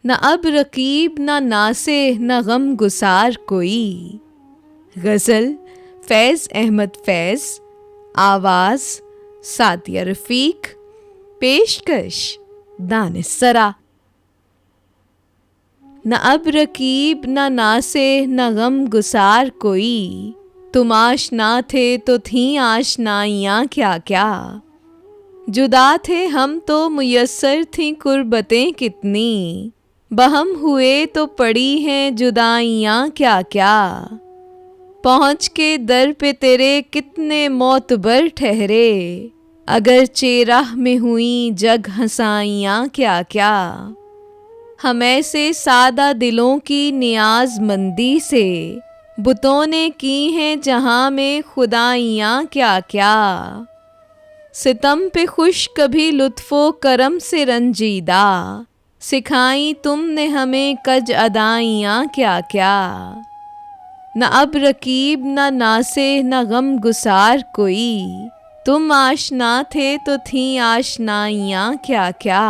न अब रकीब न नासे न गम गुसार कोई। गज़ल फैज़ अहमद फैज़, आवाज़ सादिया रफ़ीक, पेशकश दानिस्सरा। न अब रकीब न नासे न गम गुसार कोई, तुम आशना थे तो थीं आशनाइयाँ क्या क्या। जुदा थे हम तो मुयस्सर थीं कुर्बतें कितनी, बहम हुए तो पड़ी हैं जुदाइयाँ क्या क्या। पहुँच के दर पे तेरे कितने मोतबर ठहरे, अगर राह में हुई जग हंसाइयाँ क्या क्या। हम ऐसे सादा दिलों की नियाज़मंदी से, बुतों ने की हैं जहाँ में खुदाइयाँ क्या क्या। सितम पे खुश कभी लुत्फ़ो करम से रंजीदा, सिखाई तुमने हमें कज अदाइयाँ क्या क्या। न अब रकीब न नासे न गम गुसार कोई, तुम आशना थे तो थीं आशनाइयाँ क्या क्या।